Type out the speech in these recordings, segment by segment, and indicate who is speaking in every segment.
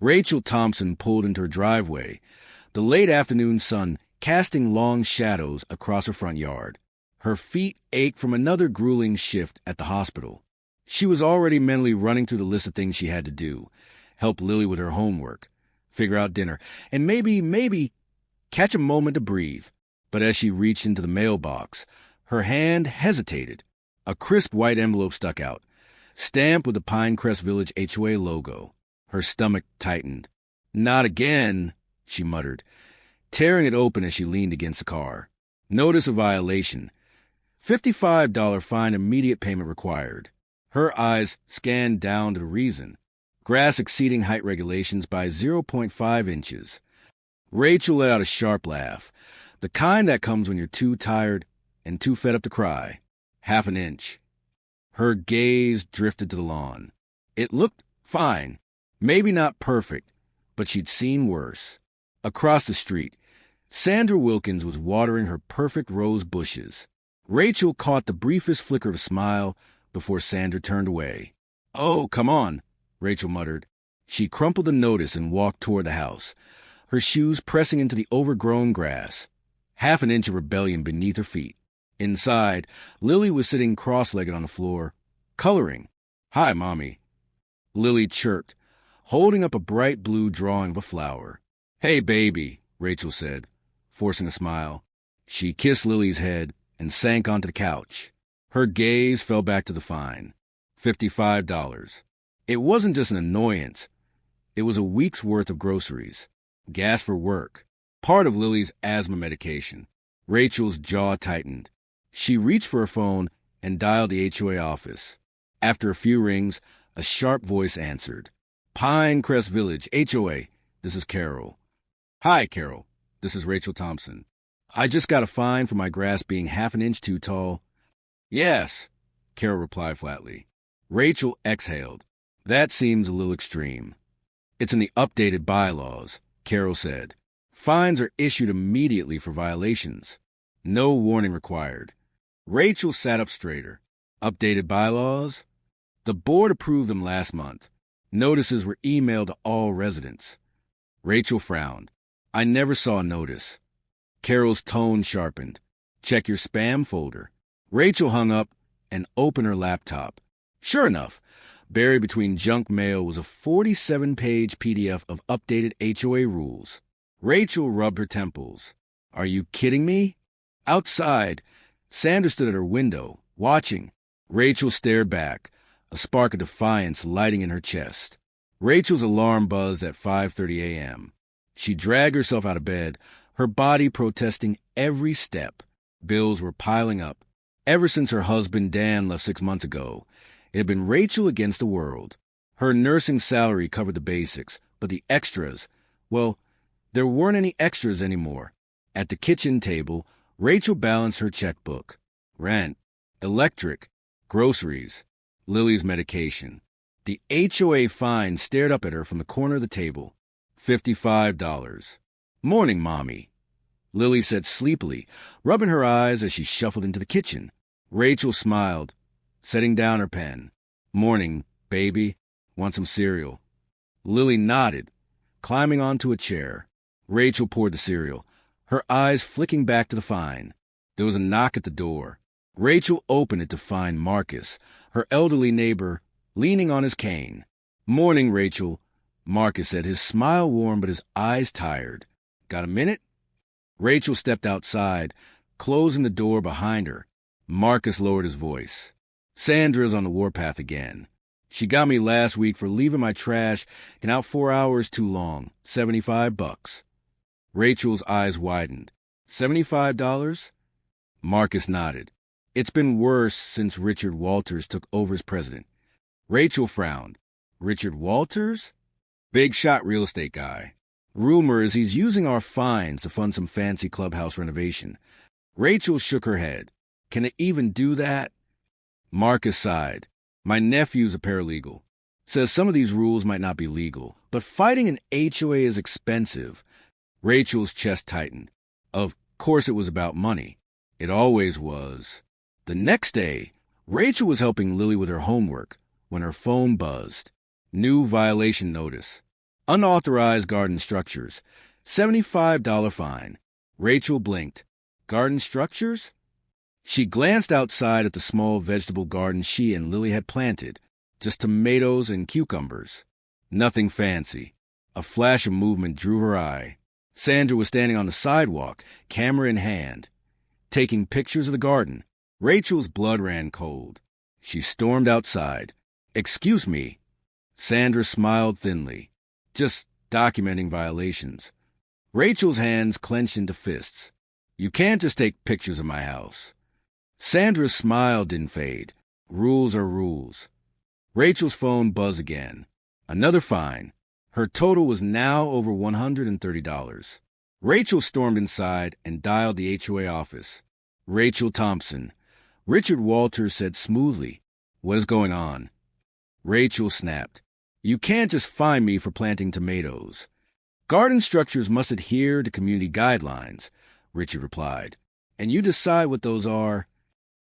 Speaker 1: Rachel Thompson pulled into her driveway, the late afternoon sun casting long shadows across her front yard. Her feet ached from another grueling shift at the hospital. She was already mentally running through the list of things she had to do: help Lily with her homework, figure out dinner, and maybe catch a moment to breathe. But as she reached into the mailbox, her hand hesitated. A crisp white envelope stuck out, stamped with the Pinecrest Village HOA logo. Her stomach tightened. "Not again," she muttered, tearing it open as she leaned against the car. Notice of violation. $55 fine, immediate payment required. Her eyes scanned down to the reason. Grass exceeding height regulations by 0.5 inches. Rachel let out a sharp laugh, the kind that comes when you're too tired and too fed up to cry. Half an inch. Her gaze drifted to the lawn. It looked fine. Maybe not perfect, but she'd seen worse. Across the street, Sandra Wilkins was watering her perfect rose bushes. Rachel caught the briefest flicker of a smile before Sandra turned away. "Oh, come on," Rachel muttered. She crumpled the notice and walked toward the house, her shoes pressing into the overgrown grass. Half an inch of rebellion beneath her feet. Inside, Lily was sitting cross-legged on the floor, coloring. "Hi, Mommy," Lily chirped, holding up a bright blue drawing of a flower. "Hey, baby," Rachel said, forcing a smile. She kissed Lily's head and sank onto the couch. Her gaze fell back to the fine. $55. It wasn't just an annoyance. It was a week's worth of groceries, gas for work, part of Lily's asthma medication. Rachel's jaw tightened. She reached for her phone and dialed the HOA office. After a few rings, a sharp voice answered. "Pinecrest Village, HOA. This is Carol." "Hi, Carol. This is Rachel Thompson. I just got a fine for my grass being half an inch too tall." "Yes," Carol replied flatly. Rachel exhaled. "That seems a little extreme." "It's in the updated bylaws," Carol said. "Fines are issued immediately for violations. No warning required." Rachel sat up straighter. "Updated bylaws?" "The board approved them last month. Notices were emailed to all residents." Rachel frowned. "I never saw a notice." Carol's tone sharpened. "Check your spam folder." Rachel hung up and opened her laptop. Sure enough, buried between junk mail was a 47-page PDF of updated HOA rules. Rachel rubbed her temples. "Are you kidding me?" Outside, Sandra stood at her window, watching. Rachel stared back, a spark of defiance lighting in her chest. Rachel's alarm buzzed at 5:30 a.m. She dragged herself out of bed, her body protesting every step. Bills were piling up. Ever since her husband Dan left 6 months ago, it had been Rachel against the world. Her nursing salary covered the basics, but the extras, well, there weren't any extras anymore. At the kitchen table, Rachel balanced her checkbook. Rent, electric, groceries, Lily's medication. The HOA fine stared up at her from the corner of the table. $55. "Morning, Mommy," Lily said sleepily, rubbing her eyes as she shuffled into the kitchen. Rachel smiled, setting down her pen. "Morning, baby. Want some cereal?" Lily nodded, climbing onto a chair. Rachel poured the cereal, her eyes flicking back to the fine. There was a knock at the door. Rachel opened it to find Marcus, her elderly neighbor, leaning on his cane. "Morning, Rachel," Marcus said, his smile warm but his eyes tired. "Got a minute?" Rachel stepped outside, closing the door behind her. Marcus lowered his voice. "Sandra's on the warpath again. She got me last week for leaving my trash out 4 hours too long. $75. Rachel's eyes widened. $75? Marcus nodded. "It's been worse since Richard Walters took over as president." Rachel frowned. "Richard Walters?" "Big shot real estate guy. Rumor is he's using our fines to fund some fancy clubhouse renovation." Rachel shook her head. "Can it even do that?" Marcus sighed. "My nephew's a paralegal. Says some of these rules might not be legal, but fighting an HOA is expensive." Rachel's chest tightened. Of course it was about money. It always was. The next day, Rachel was helping Lily with her homework when her phone buzzed. New violation notice. Unauthorized garden structures. $75 fine. Rachel blinked. Garden structures? She glanced outside at the small vegetable garden she and Lily had planted. Just tomatoes and cucumbers. Nothing fancy. A flash of movement drew her eye. Sandra was standing on the sidewalk, camera in hand, taking pictures of the garden. Rachel's blood ran cold. She stormed outside. "Excuse me." Sandra smiled thinly. "Just documenting violations." Rachel's hands clenched into fists. "You can't just take pictures of my house." Sandra's smile didn't fade. Rules are rules. Rachel's phone buzzed again. Another fine. Her total was now over $130. Rachel stormed inside and dialed the HOA office. "Rachel Thompson." Richard Walters said smoothly, "What is going on?" Rachel snapped, "You can't just fine me for planting tomatoes." "Garden structures must adhere to community guidelines," Richard replied. "And you decide what those are."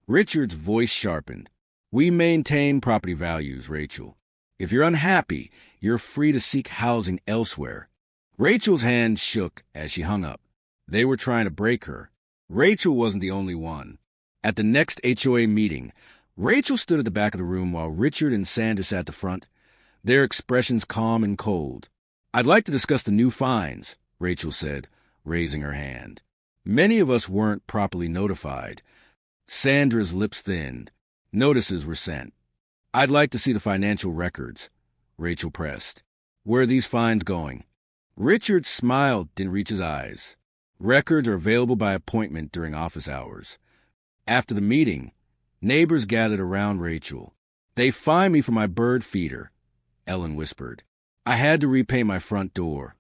Speaker 1: Richard's voice sharpened. "We maintain property values, Rachel. If you're unhappy, you're free to seek housing elsewhere." Rachel's hand shook as she hung up. They were trying to break her. Rachel wasn't the only one. At the next HOA meeting, Rachel stood at the back of the room while Richard and Sandra sat at the front, their expressions calm and cold. "I'd like to discuss the new fines," Rachel said, raising her hand. "Many of us weren't properly notified." Sandra's lips thinned. Notices were sent. "I'd like to see the financial records," Rachel pressed. "Where are these fines going?" Richard's smile didn't reach his eyes. "Records are available by appointment during office hours." After the meeting, neighbors gathered around Rachel. "They fined me for my bird feeder," Ellen whispered. "I had to repaint my front door,"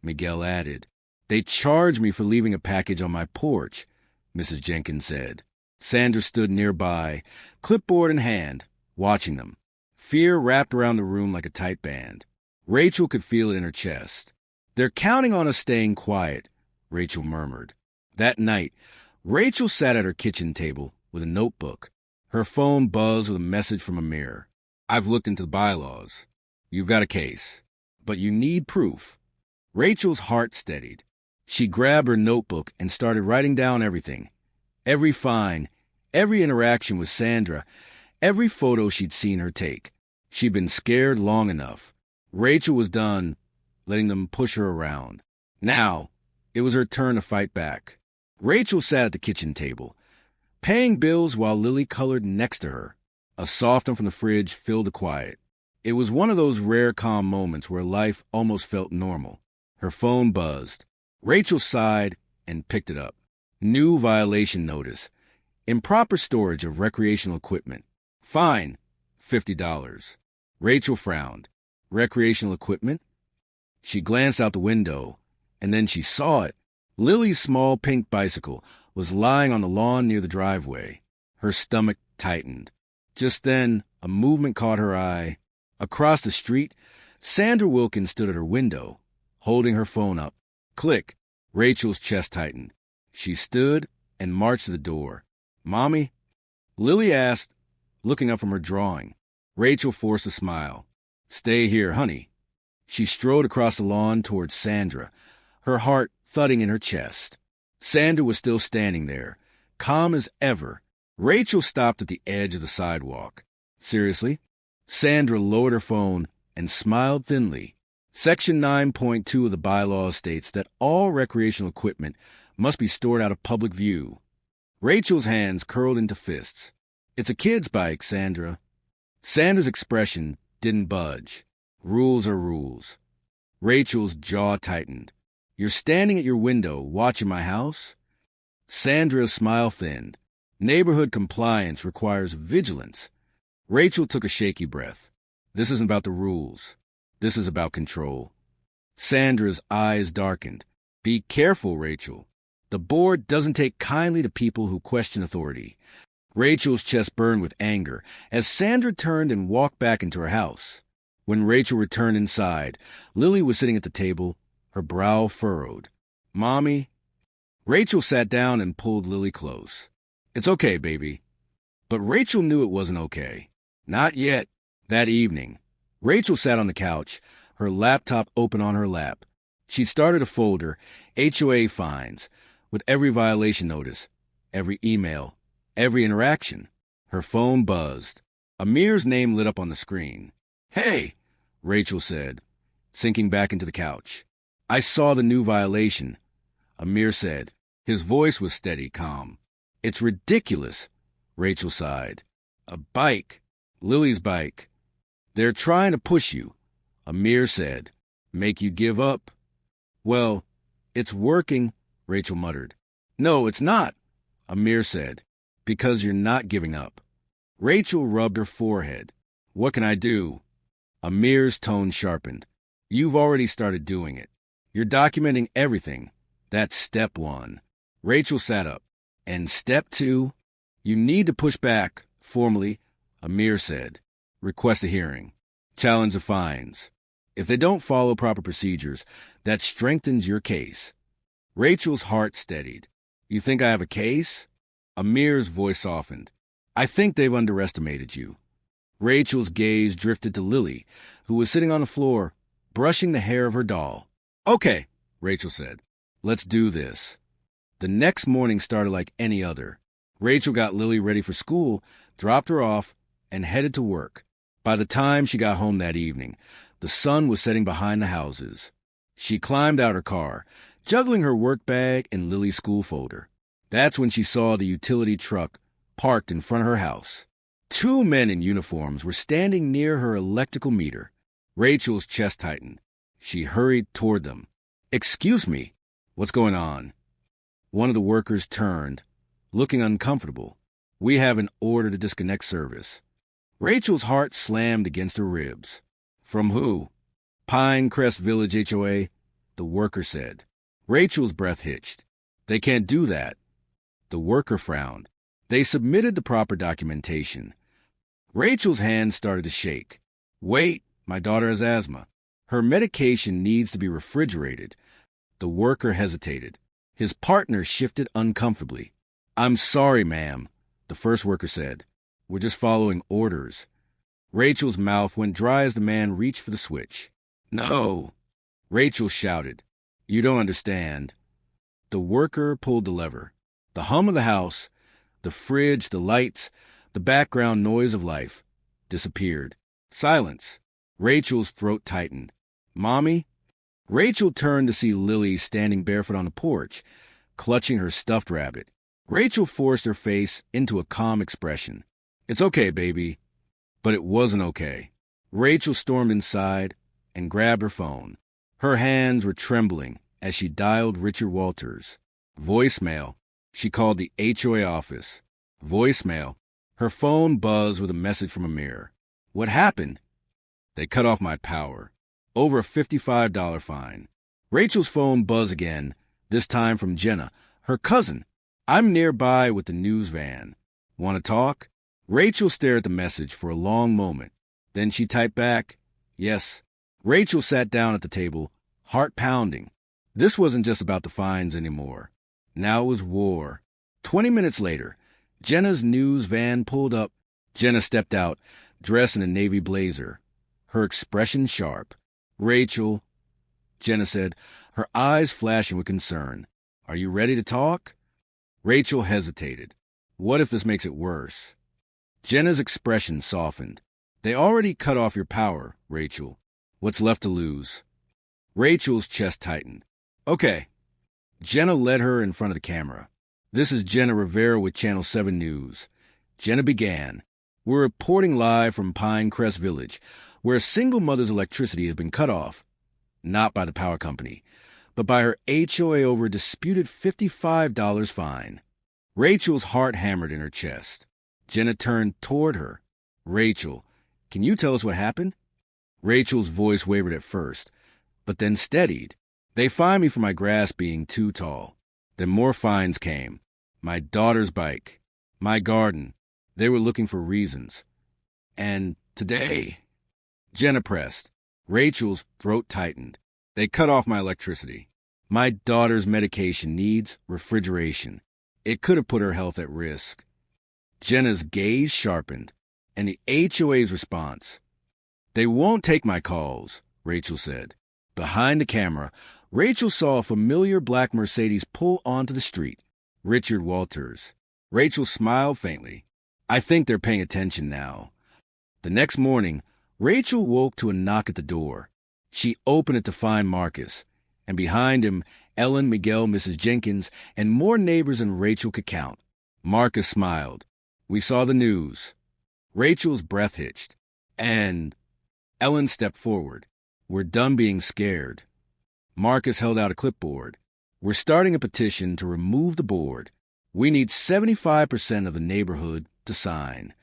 Speaker 1: Miguel added. "They charged me for leaving a package on my porch," Mrs. Jenkins said. Sandra stood nearby, clipboard in hand, watching them. Fear wrapped around the room like a tight band. Rachel could feel it in her chest. "They're counting on us staying quiet," Rachel murmured. That night, Rachel sat at her kitchen table with a notebook. Her phone buzzed with a message from Amir. "I've looked into the bylaws. You've got a case. But you need proof." Rachel's heart steadied. She grabbed her notebook and started writing down everything. Every fine, every interaction with Sandra, every photo she'd seen her take. She'd been scared long enough. Rachel was done letting them push her around. Now, it was her turn to fight back. Rachel sat at the kitchen table, paying bills while Lily colored next to her. A soft one from the fridge filled the quiet. It was one of those rare calm moments where life almost felt normal. Her phone buzzed. Rachel sighed and picked it up. New violation notice. Improper storage of recreational equipment. Fine, $50. Rachel frowned. Recreational equipment? She glanced out the window, and then she saw it. Lily's small pink bicycle was lying on the lawn near the driveway. Her stomach tightened. Just then, a movement caught her eye. Across the street, Sandra Wilkins stood at her window, holding her phone up. Click. Rachel's chest tightened. She stood and marched to the door. "Mommy?" Lily asked, looking up from her drawing. Rachel forced a smile. "Stay here, honey." She strode across the lawn towards Sandra, her heart thudding in her chest. Sandra was still standing there, calm as ever. Rachel stopped at the edge of the sidewalk. "Seriously?" Sandra lowered her phone and smiled thinly. Section 9.2 of the bylaws states that all recreational equipment must be stored out of public view. Rachel's hands curled into fists. "It's a kid's bike, Sandra." Sandra's expression didn't budge. Rules are rules. Rachel's jaw tightened. "You're standing at your window watching my house?" Sandra's smile thinned. Neighborhood compliance requires vigilance. Rachel took a shaky breath. "This isn't about the rules. This is about control." Sandra's eyes darkened. "Be careful, Rachel. The board doesn't take kindly to people who question authority." Rachel's chest burned with anger as Sandra turned and walked back into her house. When Rachel returned inside, Lily was sitting at the table, her brow furrowed. "Mommy?" Rachel sat down and pulled Lily close. "It's okay, baby." But Rachel knew it wasn't okay. Not yet. That evening, Rachel sat on the couch, her laptop open on her lap. She started a folder, HOA fines, with every violation notice, every email, every interaction. Her phone buzzed. Amir's name lit up on the screen. "Hey," Rachel said, sinking back into the couch. "I saw the new violation," Amir said. His voice was steady, calm. "It's ridiculous," Rachel sighed. "A bike. Lily's bike. They're trying to push you," Amir said. "Make you give up." "Well, it's working," Rachel muttered. "No, it's not," Amir said. "Because you're not giving up." Rachel rubbed her forehead. "What can I do?" Amir's tone sharpened. "You've already started doing it. You're documenting everything. That's step one." Rachel sat up. "And step two?" "You need to push back, formally," Amir said. "Request a hearing. Challenge the fines. If they don't follow proper procedures, that strengthens your case." Rachel's heart steadied. "You think I have a case?" Amir's voice softened. "I think they've underestimated you." Rachel's gaze drifted to Lily, who was sitting on the floor, brushing the hair of her doll. "Okay," Rachel said. "Let's do this." The next morning started like any other. Rachel got Lily ready for school, dropped her off, and headed to work. By the time she got home that evening, the sun was setting behind the houses. She climbed out her car, juggling her work bag and Lily's school folder. That's when she saw the utility truck parked in front of her house. Two men in uniforms were standing near her electrical meter. Rachel's chest tightened. She hurried toward them. "Excuse me, what's going on?" One of the workers turned, looking uncomfortable. "We have an order to disconnect service." Rachel's heart slammed against her ribs. "From who?" "Pinecrest Village HOA," the worker said. Rachel's breath hitched. "They can't do that." The worker frowned. "They submitted the proper documentation." Rachel's hand started to shake. "Wait, my daughter has asthma. Her medication needs to be refrigerated." The worker hesitated. His partner shifted uncomfortably. "I'm sorry, ma'am," the first worker said. "We're just following orders." Rachel's mouth went dry as the man reached for the switch. "No!" Rachel shouted. "You don't understand." The worker pulled the lever. The hum of the house, the fridge, the lights, the background noise of life, disappeared. Silence. Rachel's throat tightened. "Mommy?" Rachel turned to see Lily standing barefoot on the porch, clutching her stuffed rabbit. Rachel forced her face into a calm expression. "It's okay, baby." But it wasn't okay. Rachel stormed inside and grabbed her phone. Her hands were trembling as she dialed Richard Walters. Voicemail. She called the HOA office. Voicemail. Her phone buzzed with a message from Amir. "What happened?" "They cut off my power. Over a $55 fine." Rachel's phone buzzed again, this time from Jenna, her cousin. "I'm nearby with the news van. Want to talk?" Rachel stared at the message for a long moment. Then she typed back, "Yes." Rachel sat down at the table, heart pounding. This wasn't just about the fines anymore. Now it was war. 20 minutes later, Jenna's news van pulled up. Jenna stepped out, dressed in a navy blazer, her expression sharp. "Rachel," Jenna said, her eyes flashing with concern. "Are you ready to talk?" Rachel hesitated. "What if this makes it worse?" Jenna's expression softened. "They already cut off your power, Rachel. What's left to lose?" Rachel's chest tightened. "Okay." Jenna led her in front of the camera. "This is Jenna Rivera with Channel 7 News." Jenna began. "We're reporting live from Pinecrest Village, where a single mother's electricity has been cut off. Not by the power company, but by her HOA over a disputed $55 fine." Rachel's heart hammered in her chest. Jenna turned toward her. "Rachel, can you tell us what happened?" Rachel's voice wavered at first, but then steadied. "They fined me for my grass being too tall. Then more fines came. My daughter's bike. My garden. They were looking for reasons. And today..." Jenna pressed. Rachel's throat tightened. "They cut off my electricity. My daughter's medication needs refrigeration. It could have put her health at risk." Jenna's gaze sharpened, and the HOA's response. "They won't take my calls," Rachel said. Behind the camera, Rachel saw a familiar black Mercedes pull onto the street. Richard Walters. Rachel smiled faintly. I think they're paying attention now. The next morning, Rachel woke to a knock at the door. She opened it to find Marcus, and behind him, Ellen, Miguel, Mrs. Jenkins, and more neighbors than Rachel could count. Marcus smiled. We saw the news. Rachel's breath hitched. And Ellen stepped forward. We're done being scared. Marcus held out a clipboard. We're starting a petition to remove the board. We need 75% of the neighborhood to sign.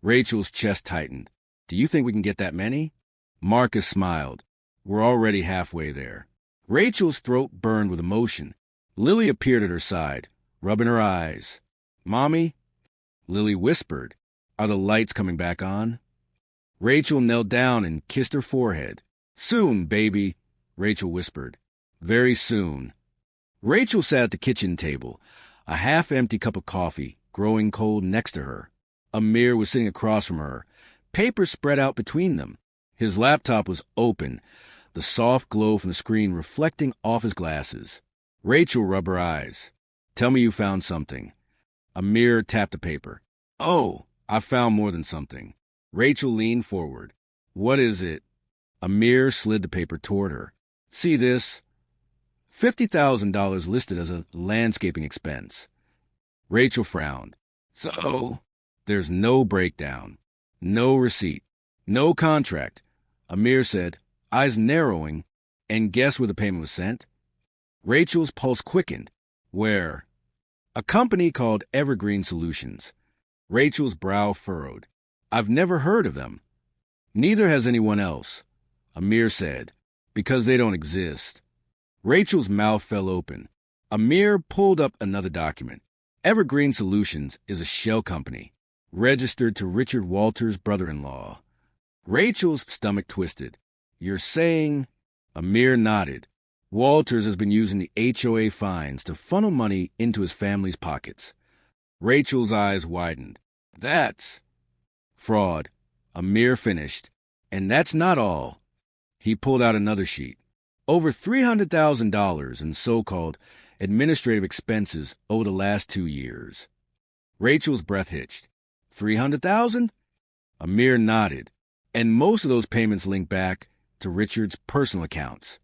Speaker 1: Rachel's chest tightened. Do you think we can get that many? Marcus smiled. We're already halfway there. Rachel's throat burned with emotion. Lily appeared at her side, rubbing her eyes. Mommy? Lily whispered. Are the lights coming back on? Rachel knelt down and kissed her forehead. Soon, baby, Rachel whispered. Very soon. Rachel sat at the kitchen table, a half-empty cup of coffee growing cold next to her. Amir was sitting across from her, papers spread out between them. His laptop was open, the soft glow from the screen reflecting off his glasses. Rachel rubbed her eyes. Tell me you found something. Amir tapped the paper. Oh, I found more than something. Rachel leaned forward. What is it? Amir slid the paper toward her. See this? $50,000 listed as a landscaping expense. Rachel frowned. So, there's no breakdown, no receipt, no contract. Amir said, eyes narrowing, and guess where the payment was sent? Rachel's pulse quickened. Where? A company called Evergreen Solutions. Rachel's brow furrowed. I've never heard of them. Neither has anyone else. Amir said, because they don't exist. Rachel's mouth fell open. Amir pulled up another document. Evergreen Solutions is a shell company, registered to Richard Walters' brother-in-law. Rachel's stomach twisted. You're saying? Amir nodded. Walters has been using the HOA fines to funnel money into his family's pockets. Rachel's eyes widened. That's fraud. Amir finished. And that's not all. He pulled out another sheet. Over $300,000 in so-called administrative expenses over the last 2 years. Rachel's breath hitched. $300,000? Amir nodded. And most of those payments linked back to Richard's personal accounts.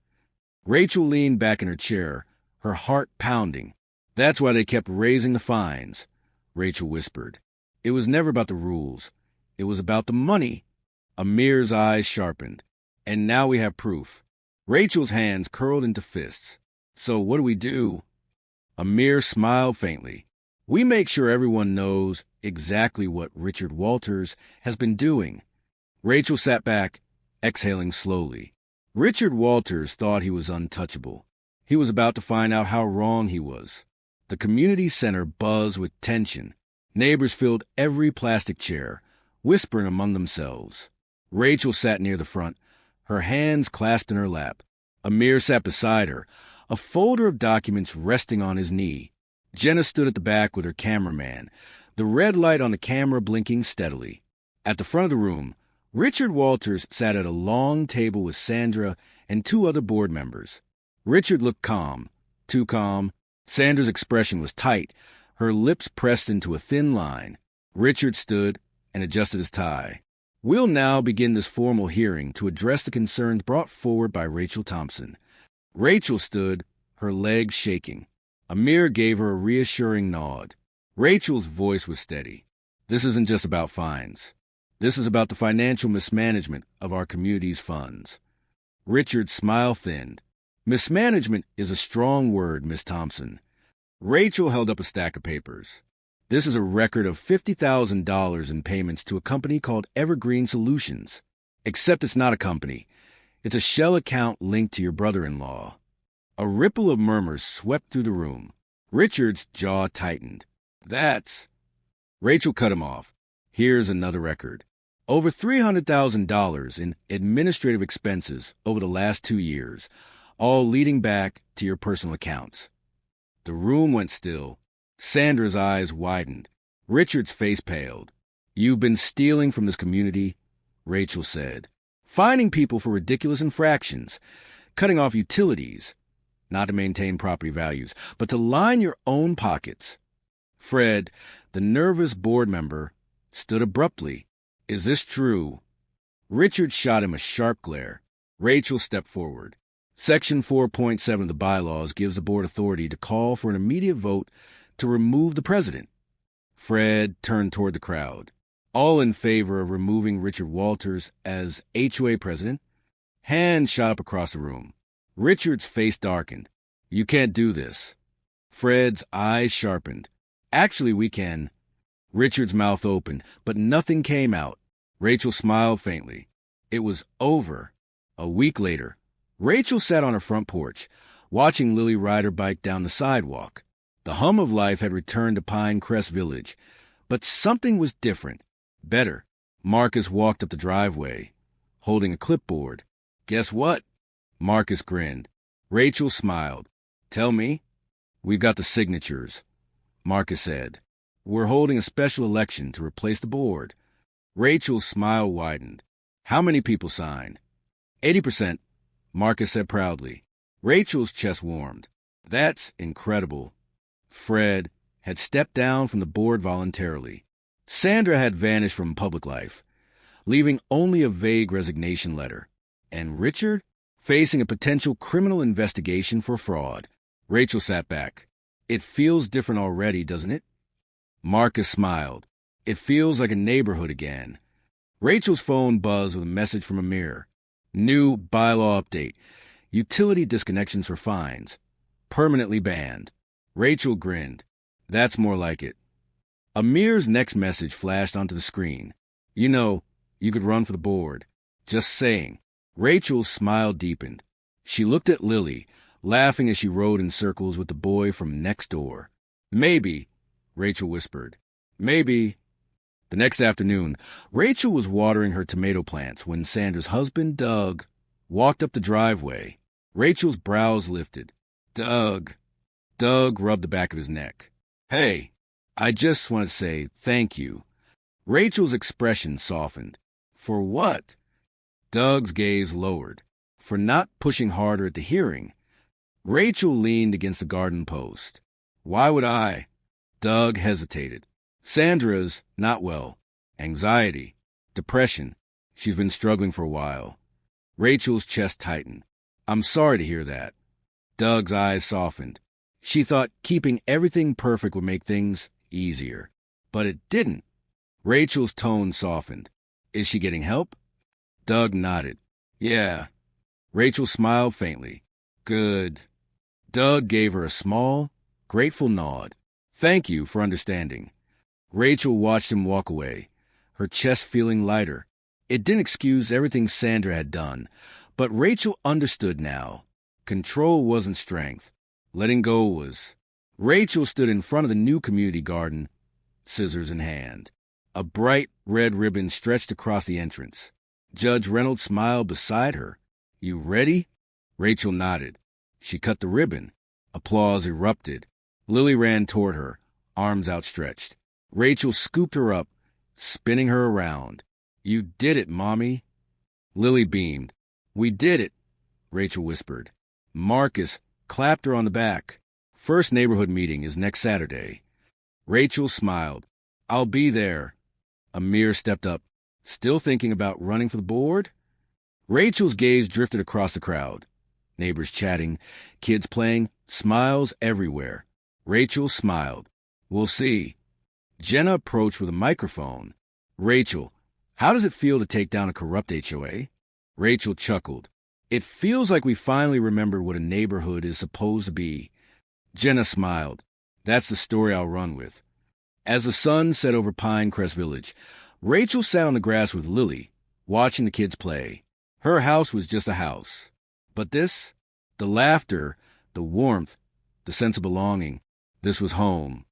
Speaker 1: Rachel leaned back in her chair, her heart pounding. That's why they kept raising the fines, Rachel whispered. It was never about the rules. It was about the money. Amir's eyes sharpened. And now we have proof. Rachel's hands curled into fists. So what do we do? Amir smiled faintly. We make sure everyone knows exactly what Richard Walters has been doing. Rachel sat back, exhaling slowly. Richard Walters thought he was untouchable. He was about to find out how wrong he was. The community center buzzed with tension. Neighbors filled every plastic chair, whispering among themselves. Rachel sat near the front, her hands clasped in her lap. Amir sat beside her, a folder of documents resting on his knee. Jenna stood at the back with her cameraman, the red light on the camera blinking steadily. At the front of the room, Richard Walters sat at a long table with Sandra and 2 other board members. Richard looked calm, too calm. Sandra's expression was tight, her lips pressed into a thin line. Richard stood and adjusted his tie. We'll now begin this formal hearing to address the concerns brought forward by Rachel Thompson. Rachel stood, her legs shaking. Amir gave her a reassuring nod. Rachel's voice was steady. This isn't just about fines. This is about the financial mismanagement of our community's funds. Richard's smile thinned. Mismanagement is a strong word, Miss Thompson. Rachel held up a stack of papers. This is a record of $50,000 in payments to a company called Evergreen Solutions. Except it's not a company. It's a shell account linked to your brother-in-law. A ripple of murmurs swept through the room. Richard's jaw tightened. That's... Rachel cut him off. Here's another record. Over $300,000 in administrative expenses over the last 2 years, all leading back to your personal accounts. The room went still. Sandra's eyes widened. Richard's face paled. You've been stealing from this community, Rachel said, fining people for ridiculous infractions, cutting off utilities, not to maintain property values, but to line your own pockets. Fred, the nervous board member, stood abruptly. Is this true? Richard shot him a sharp glare. Rachel stepped forward. Section 4.7 of the bylaws gives the board authority to call for an immediate vote to remove the president. Fred turned toward the crowd. All in favor of removing Richard Walters as HOA president? Hands shot up across the room. Richard's face darkened. You can't do this. Fred's eyes sharpened. Actually, we can. Richard's mouth opened, but nothing came out. Rachel smiled faintly. It was over. A week later, Rachel sat on her front porch, watching Lily ride her bike down the sidewalk. The hum of life had returned to Pinecrest Village, but something was different. Better. Marcus walked up the driveway, holding a clipboard. Guess what? Marcus grinned. Rachel smiled. Tell me. We've got the signatures, Marcus said. We're holding a special election to replace the board. Rachel's smile widened. How many people signed? 80%, Marcus said proudly. Rachel's chest warmed. That's incredible. Fred had stepped down from the board voluntarily. Sandra had vanished from public life, leaving only a vague resignation letter. And Richard, facing a potential criminal investigation for fraud. Rachel sat back. It feels different already, doesn't it? Marcus smiled. It feels like a neighborhood again. Rachel's phone buzzed with a message from Amir. New bylaw update. Utility disconnections for fines. Permanently banned. Rachel grinned. That's more like it. Amir's next message flashed onto the screen. You know, you could run for the board. Just saying. Rachel's smile deepened. She looked at Lily, laughing as she rode in circles with the boy from next door. Maybe, Rachel whispered. Maybe. The next afternoon, Rachel was watering her tomato plants when Sandra's husband, Doug, walked up the driveway. Rachel's brows lifted. Doug. Doug rubbed the back of his neck. Hey, I just want to say thank you. Rachel's expression softened. For what? Doug's gaze lowered. For not pushing harder at the hearing. Rachel leaned against the garden post. Why would I? Doug hesitated. Sandra's not well. Anxiety. Depression. She's been struggling for a while. Rachel's chest tightened. I'm sorry to hear that. Doug's eyes softened. She thought keeping everything perfect would make things easier. But it didn't. Rachel's tone softened. Is she getting help? Doug nodded. Yeah. Rachel smiled faintly. Good. Doug gave her a small, grateful nod. Thank you for understanding. Rachel watched him walk away, her chest feeling lighter. It didn't excuse everything Sandra had done, but Rachel understood now. Control wasn't strength. Letting go was. Rachel stood in front of the new community garden, scissors in hand. A bright red ribbon stretched across the entrance. Judge Reynolds smiled beside her. You ready? Rachel nodded. She cut the ribbon. Applause erupted. Lily ran toward her, arms outstretched. Rachel scooped her up, spinning her around. You did it, Mommy. Lily beamed. We did it, Rachel whispered. Marcus clapped her on the back. First neighborhood meeting is next Saturday. Rachel smiled. I'll be there. Amir stepped up. Still thinking about running for the board? Rachel's gaze drifted across the crowd. Neighbors chatting, kids playing, smiles everywhere. Rachel smiled. We'll see. Jenna approached with a microphone. Rachel, how does it feel to take down a corrupt HOA? Rachel chuckled. It feels like we finally remembered what a neighborhood is supposed to be. Jenna smiled. That's the story I'll run with. As the sun set over Pinecrest Village, Rachel sat on the grass with Lily, watching the kids play. Her house was just a house. But this, the laughter, the warmth, the sense of belonging, this was home.